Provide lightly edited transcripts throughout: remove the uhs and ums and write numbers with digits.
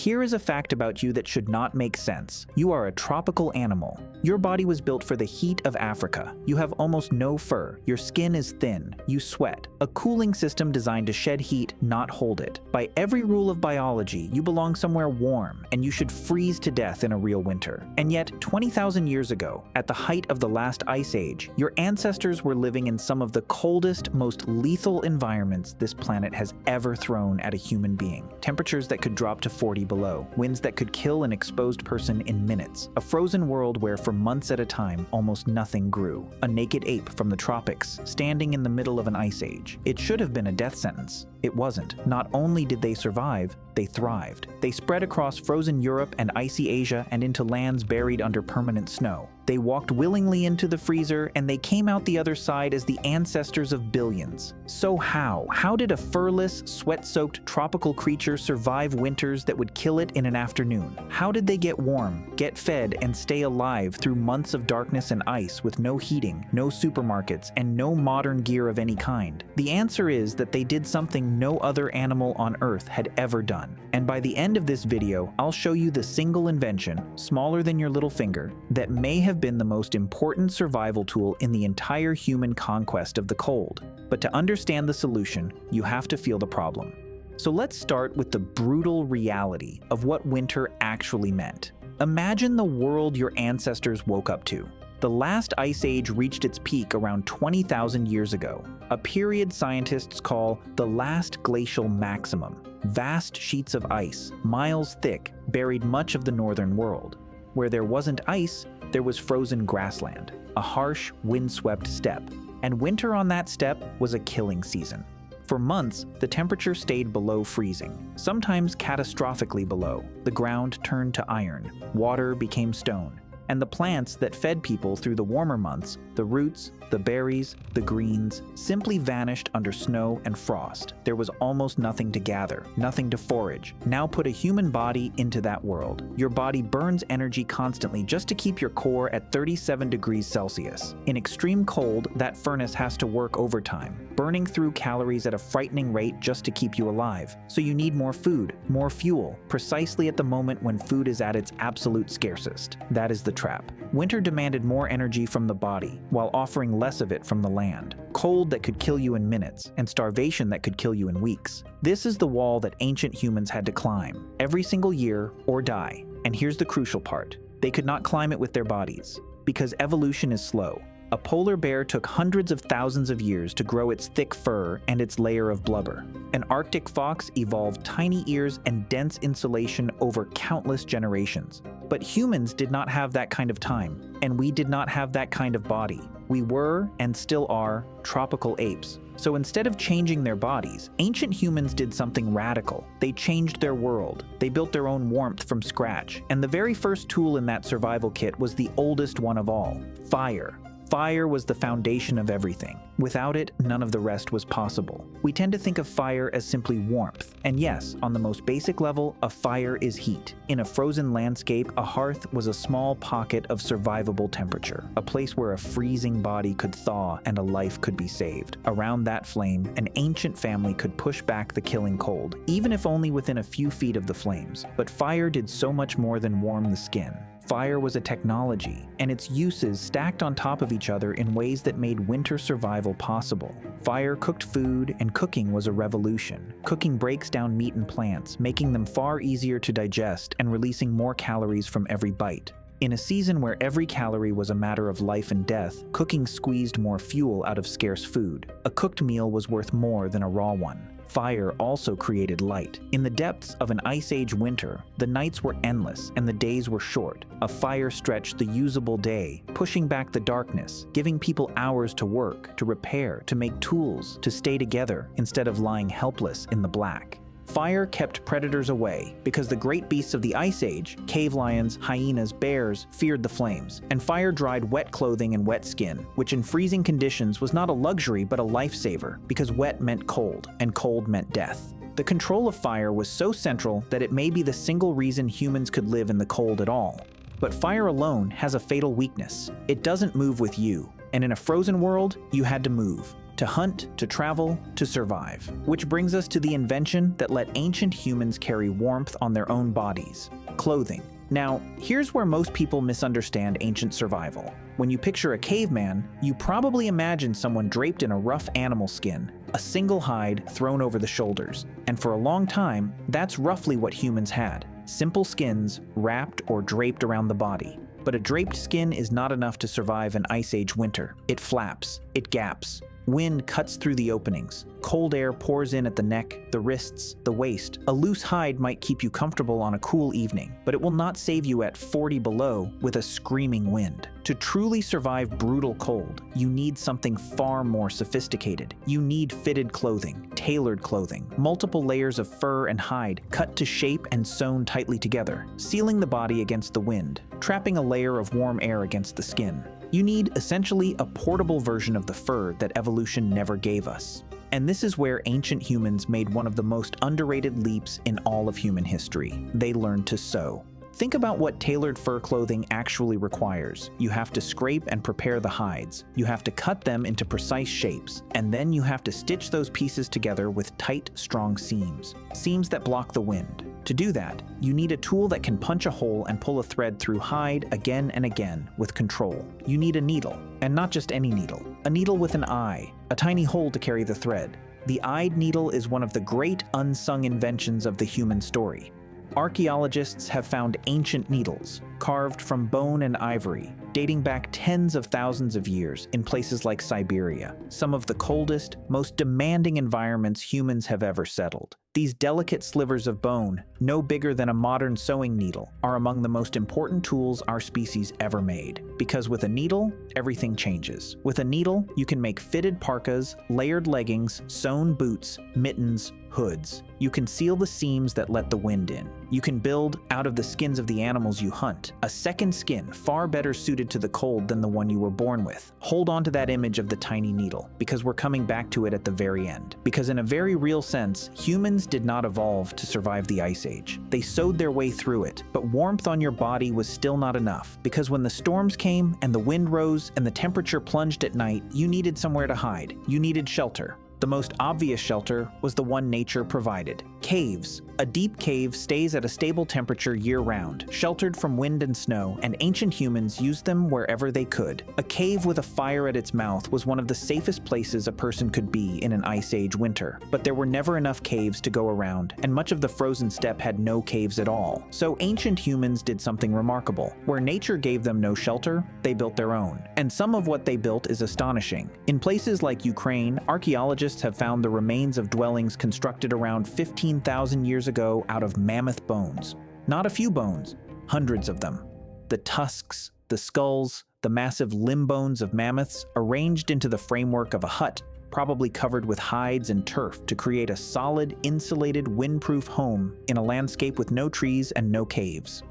here is a fact about you that should not make sense. You are a tropical animal. Your body was built for the heat of Africa. You have almost no fur. Your skin is thin. You sweat. A cooling system designed to shed heat, not hold it. By every rule of biology, you belong somewhere warm, and you should freeze to death in a real winter. And yet, 20,000 years ago, at the height of the last ice age, your ancestors were living in some of the coldest, most lethal environments this planet has ever thrown at a human being. Temperatures that could drop to 40 below, winds that could kill an exposed person in minutes, a frozen world where for months at a time almost nothing grew, a naked ape from the tropics, standing in the middle of an ice age. It should have been a death sentence. It wasn't. Not only did they survive, they thrived. They spread across frozen Europe and icy Asia and into lands buried under permanent snow. They walked willingly into the freezer, and they came out the other side as the ancestors of billions. So how? How did a furless, sweat-soaked tropical creature survive winters that would kill it in an afternoon? How did they get warm, get fed, and stay alive through months of darkness and ice with no heating, no supermarkets, and no modern gear of any kind? The answer is that they did something no other animal on Earth had ever done. And by the end of this video, I'll show you the single invention, smaller than your little finger, that may have been the most important survival tool in the entire human conquest of the cold. But to understand the solution, you have to feel the problem. So let's start with the brutal reality of what winter actually meant. Imagine the world your ancestors woke up to. The last ice age reached its peak around 20,000 years ago, a period scientists call the last glacial maximum. Vast sheets of ice, miles thick, buried much of the northern world. Where there wasn't ice, there was frozen grassland, a harsh, windswept steppe. And winter on that steppe was a killing season. For months, the temperature stayed below freezing, sometimes catastrophically below. The ground turned to iron, water became stone, and the plants that fed people through the warmer months, the roots, the berries, the greens, simply vanished under snow and frost. There was almost nothing to gather, nothing to forage. Now put a human body into that world. Your body burns energy constantly just to keep your core at 37 degrees Celsius. In extreme cold, that furnace has to work overtime, burning through calories at a frightening rate just to keep you alive. So you need more food, more fuel, precisely at the moment when food is at its absolute scarcest. That is the trap. Winter demanded more energy from the body, while offering less of it from the land. Cold that could kill you in minutes, and starvation that could kill you in weeks. This is the wall that ancient humans had to climb, every single year, or die. And here's the crucial part. They could not climb it with their bodies, because evolution is slow. A polar bear took hundreds of thousands of years to grow its thick fur and its layer of blubber. An Arctic fox evolved tiny ears and dense insulation over countless generations. But humans did not have that kind of time, and we did not have that kind of body. We were, and still are, tropical apes. So instead of changing their bodies, ancient humans did something radical. They changed their world. They built their own warmth from scratch. And the very first tool in that survival kit was the oldest one of all: fire. Fire was the foundation of everything. Without it, none of the rest was possible. We tend to think of fire as simply warmth. And yes, on the most basic level, a fire is heat. In a frozen landscape, a hearth was a small pocket of survivable temperature, a place where a freezing body could thaw and a life could be saved. Around that flame, an ancient family could push back the killing cold, even if only within a few feet of the flames. But fire did so much more than warm the skin. Fire was a technology, and its uses stacked on top of each other in ways that made winter survival possible. Fire cooked food, and cooking was a revolution. Cooking breaks down meat and plants, making them far easier to digest and releasing more calories from every bite. In a season where every calorie was a matter of life and death, cooking squeezed more fuel out of scarce food. A cooked meal was worth more than a raw one. Fire also created light. In the depths of an ice age winter, the nights were endless and the days were short. A fire stretched the usable day, pushing back the darkness, giving people hours to work, to repair, to make tools, to stay together instead of lying helpless in the black. Fire kept predators away because the great beasts of the Ice Age, cave lions, hyenas, bears, feared the flames, and fire dried wet clothing and wet skin, which in freezing conditions was not a luxury but a lifesaver, because wet meant cold, and cold meant death. The control of fire was so central that it may be the single reason humans could live in the cold at all. But fire alone has a fatal weakness. It doesn't move with you, and in a frozen world, you had to move. to hunt, to travel, to survive. Which brings us to the invention that let ancient humans carry warmth on their own bodies: clothing. Now, here's where most people misunderstand ancient survival. When you picture a caveman, you probably imagine someone draped in a rough animal skin, a single hide thrown over the shoulders. And for a long time, that's roughly what humans had: simple skins wrapped or draped around the body. But a draped skin is not enough to survive an Ice Age winter. It flaps, it gaps. Wind cuts through the openings. Cold air pours in at the neck, the wrists, the waist. A loose hide might keep you comfortable on a cool evening, but it will not save you at 40 below with a screaming wind. To truly survive brutal cold, you need something far more sophisticated. You need fitted clothing, tailored clothing, multiple layers of fur and hide cut to shape and sewn tightly together, sealing the body against the wind, trapping a layer of warm air against the skin. You need essentially a portable version of the fur that evolution never gave us. And this is where ancient humans made one of the most underrated leaps in all of human history. They learned to sew. Think about what tailored fur clothing actually requires. You have to scrape and prepare the hides. You have to cut them into precise shapes. And then you have to stitch those pieces together with tight, strong seams. Seams that block the wind. To do that, you need a tool that can punch a hole and pull a thread through hide again and again with control. You need a needle, and not just any needle. A needle with an eye, a tiny hole to carry the thread. The eyed needle is one of the great unsung inventions of the human story. Archaeologists have found ancient needles, carved from bone and ivory, dating back tens of thousands of years in places like Siberia, some of the coldest, most demanding environments humans have ever settled. These delicate slivers of bone, no bigger than a modern sewing needle, are among the most important tools our species ever made. Because with a needle, everything changes. With a needle, you can make fitted parkas, layered leggings, sewn boots, mittens, hoods. You can seal the seams that let the wind in. You can build, out of the skins of the animals you hunt, a second skin far better suited to the cold than the one you were born with. Hold on to that image of the tiny needle, because we're coming back to it at the very end. Because in a very real sense, humans did not evolve to survive the Ice Age. They sewed their way through it, but warmth on your body was still not enough, because when the storms came and the wind rose and the temperature plunged at night, you needed somewhere to hide. You needed shelter. The most obvious shelter was the one nature provided: caves. A deep cave stays at a stable temperature year-round, sheltered from wind and snow, and ancient humans used them wherever they could. A cave with a fire at its mouth was one of the safest places a person could be in an Ice Age winter. But there were never enough caves to go around, and much of the frozen steppe had no caves at all. So ancient humans did something remarkable. Where nature gave them no shelter, they built their own. And some of what they built is astonishing. In places like Ukraine, archaeologists have found the remains of dwellings constructed around 15,000 years ago out of mammoth bones. Not a few bones, hundreds of them. The tusks, the skulls, the massive limb bones of mammoths arranged into the framework of a hut, probably covered with hides and turf to create a solid, insulated, windproof home in a landscape with no trees and no caves.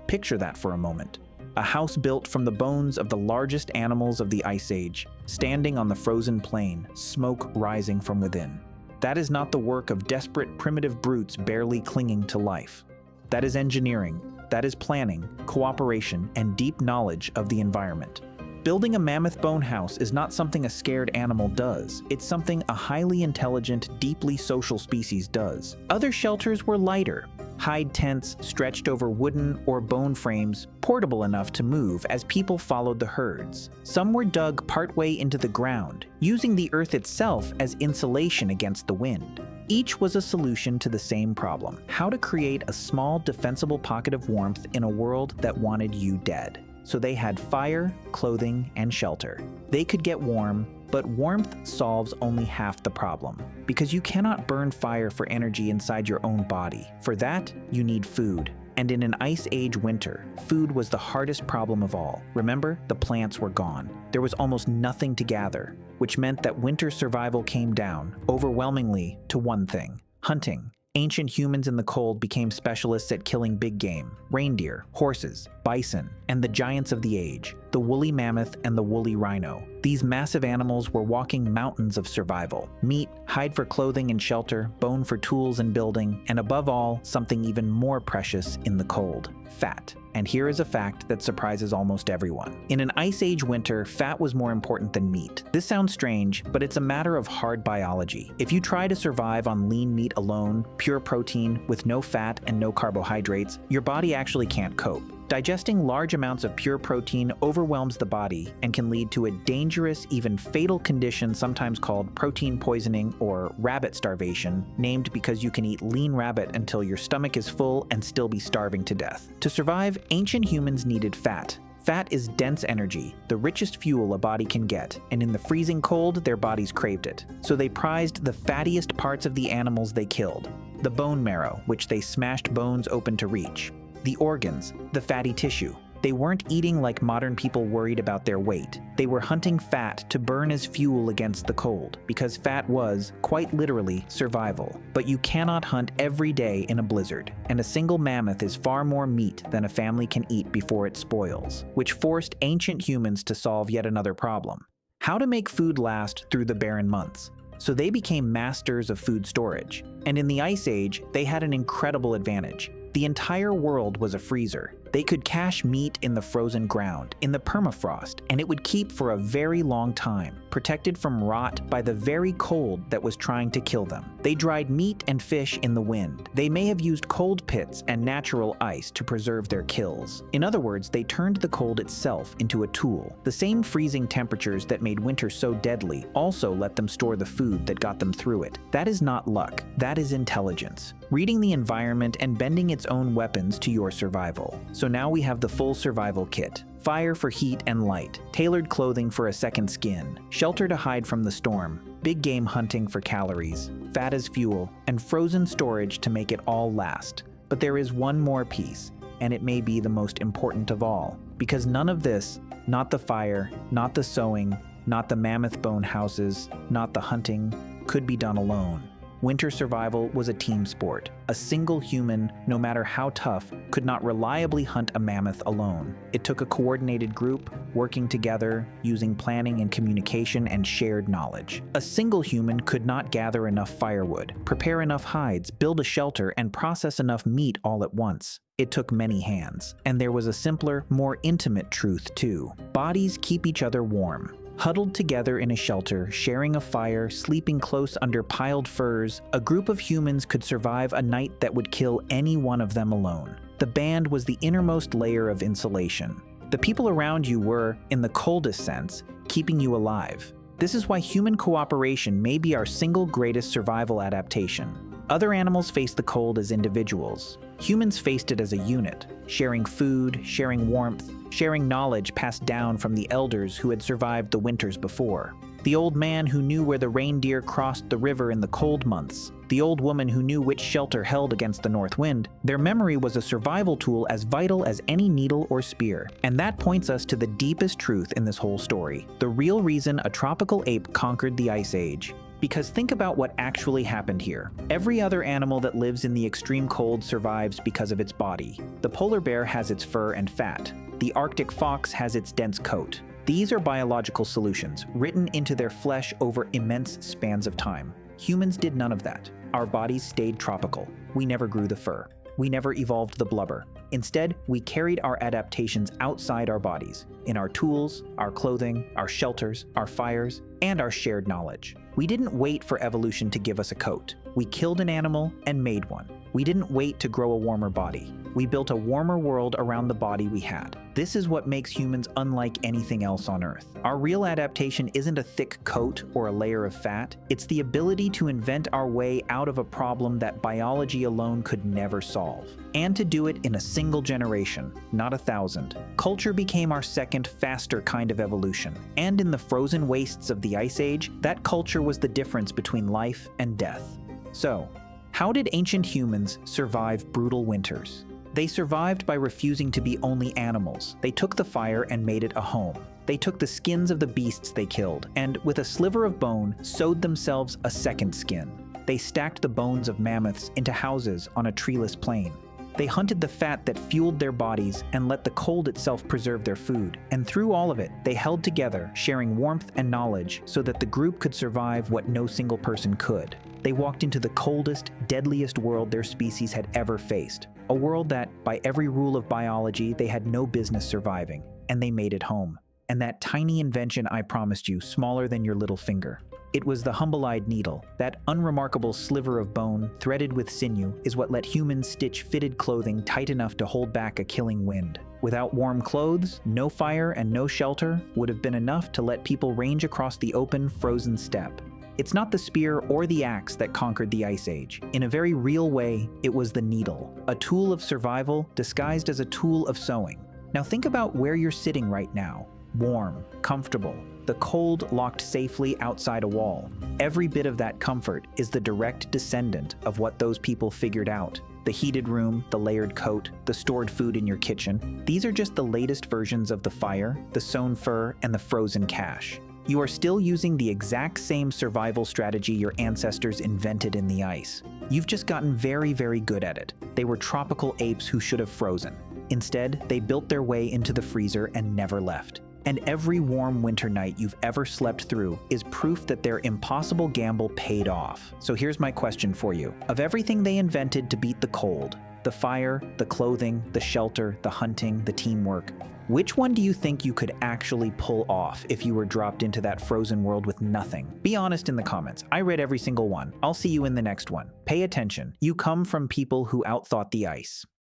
Picture that for a moment. A house built from the bones of the largest animals of the Ice Age, standing on the frozen plain, smoke rising from within. That is not the work of desperate primitive brutes barely clinging to life. That is engineering, that is planning, cooperation, and deep knowledge of the environment. Building a mammoth bone house is not something a scared animal does. It's something a highly intelligent, deeply social species does. Other shelters were lighter. Hide tents stretched over wooden or bone frames, portable enough to move as people followed the herds. Some were dug partway into the ground, using the earth itself as insulation against the wind. Each was a solution to the same problem: how to create a small, defensible pocket of warmth in a world that wanted you dead. So they had fire, clothing, and shelter. They could get warm, but warmth solves only half the problem, because you cannot burn fire for energy inside your own body. For that, you need food. And in an Ice Age winter, food was the hardest problem of all. Remember, the plants were gone. There was almost nothing to gather, which meant that winter survival came down, overwhelmingly, to one thing: hunting. Ancient humans in the cold became specialists at killing big game: reindeer, horses, bison, and the giants of the age, the woolly mammoth and the woolly rhino. These massive animals were walking mountains of survival. Meat, hide for clothing and shelter, bone for tools and building, and above all, something even more precious in the cold: fat. And here is a fact that surprises almost everyone. In an Ice Age winter, fat was more important than meat. This sounds strange, but it's a matter of hard biology. If you try to survive on lean meat alone, pure protein, with no fat and no carbohydrates, your body actually can't cope. Digesting large amounts of pure protein overwhelms the body and can lead to a dangerous, even fatal condition sometimes called protein poisoning or rabbit starvation, named because you can eat lean rabbit until your stomach is full and still be starving to death. To survive, ancient humans needed fat. Fat is dense energy, the richest fuel a body can get, and in the freezing cold, their bodies craved it. So they prized the fattiest parts of the animals they killed: the bone marrow, which they smashed bones open to reach; the organs, the fatty tissue. They weren't eating like modern people worried about their weight. They were hunting fat to burn as fuel against the cold, because fat was, quite literally, survival. But you cannot hunt every day in a blizzard, and a single mammoth is far more meat than a family can eat before it spoils, which forced ancient humans to solve yet another problem: how to make food last through the barren months. So they became masters of food storage. And in the Ice Age, they had an incredible advantage. The entire world was a freezer. They could cache meat in the frozen ground, in the permafrost, and it would keep for a very long time, protected from rot by the very cold that was trying to kill them. They dried meat and fish in the wind. They may have used cold pits and natural ice to preserve their kills. In other words, they turned the cold itself into a tool. The same freezing temperatures that made winter so deadly also let them store the food that got them through it. That is not luck, that is intelligence. Reading the environment and bending its own weapons to your survival. So now we have the full survival kit: fire for heat and light, tailored clothing for a second skin, shelter to hide from the storm, big game hunting for calories, fat as fuel, and frozen storage to make it all last. But there is one more piece, and it may be the most important of all, because none of this, not the fire, not the sewing, not the mammoth-bone houses, not the hunting, could be done alone. Winter survival was a team sport. A single human, no matter how tough, could not reliably hunt a mammoth alone. It took a coordinated group, working together, using planning and communication and shared knowledge. A single human could not gather enough firewood, prepare enough hides, build a shelter, and process enough meat all at once. It took many hands. And there was a simpler, more intimate truth too. Bodies keep each other warm. Huddled together in a shelter, sharing a fire, sleeping close under piled furs, a group of humans could survive a night that would kill any one of them alone. The band was the innermost layer of insulation. The people around you were, in the coldest sense, keeping you alive. This is why human cooperation may be our single greatest survival adaptation. Other animals faced the cold as individuals. Humans faced it as a unit, sharing food, sharing warmth, sharing knowledge passed down from the elders who had survived the winters before. The old man who knew where the reindeer crossed the river in the cold months, the old woman who knew which shelter held against the north wind, their memory was a survival tool as vital as any needle or spear. And that points us to the deepest truth in this whole story, the real reason a tropical ape conquered the Ice Age. Because think about what actually happened here. Every other animal that lives in the extreme cold survives because of its body. The polar bear has its fur and fat. The Arctic fox has its dense coat. These are biological solutions, written into their flesh over immense spans of time. Humans did none of that. Our bodies stayed tropical. We never grew the fur. We never evolved the blubber. Instead, we carried our adaptations outside our bodies, in our tools, our clothing, our shelters, our fires, and our shared knowledge. We didn't wait for evolution to give us a coat. We killed an animal and made one. We didn't wait to grow a warmer body. We built a warmer world around the body we had. This is what makes humans unlike anything else on Earth. Our real adaptation isn't a thick coat or a layer of fat. It's the ability to invent our way out of a problem that biology alone could never solve. And to do it in a single generation, not 1,000. Culture became our second, faster kind of evolution. And in the frozen wastes of the Ice Age, that culture was the difference between life and death. So, how did ancient humans survive brutal winters? They survived by refusing to be only animals. They took the fire and made it a home. They took the skins of the beasts they killed, and with a sliver of bone, sewed themselves a second skin. They stacked the bones of mammoths into houses on a treeless plain. They hunted the fat that fueled their bodies and let the cold itself preserve their food. And through all of it, they held together, sharing warmth and knowledge so that the group could survive what no single person could. They walked into the coldest, deadliest world their species had ever faced. A world that, by every rule of biology, they had no business surviving. And they made it home. And that tiny invention I promised you, smaller than your little finger. It was the humble-eyed needle. That unremarkable sliver of bone, threaded with sinew, is what let humans stitch fitted clothing tight enough to hold back a killing wind. Without warm clothes, no fire, and no shelter would have been enough to let people range across the open, frozen steppe. It's not the spear or the axe that conquered the Ice Age. In a very real way, it was the needle, a tool of survival disguised as a tool of sewing. Now think about where you're sitting right now. Warm, comfortable, the cold locked safely outside a wall. Every bit of that comfort is the direct descendant of what those people figured out. The heated room, the layered coat, the stored food in your kitchen. These are just the latest versions of the fire, the sewn fur, and the frozen cache. You are still using the exact same survival strategy your ancestors invented in the ice. You've just gotten very, very good at it. They were tropical apes who should have frozen. Instead, they built their way into the freezer and never left. And every warm winter night you've ever slept through is proof that their impossible gamble paid off. So here's my question for you. Of everything they invented to beat the cold, the fire, the clothing, the shelter, the hunting, the teamwork, which one do you think you could actually pull off if you were dropped into that frozen world with nothing? Be honest in the comments. I read every single one. I'll see you in the next one. Pay attention. You come from people who outthought the ice.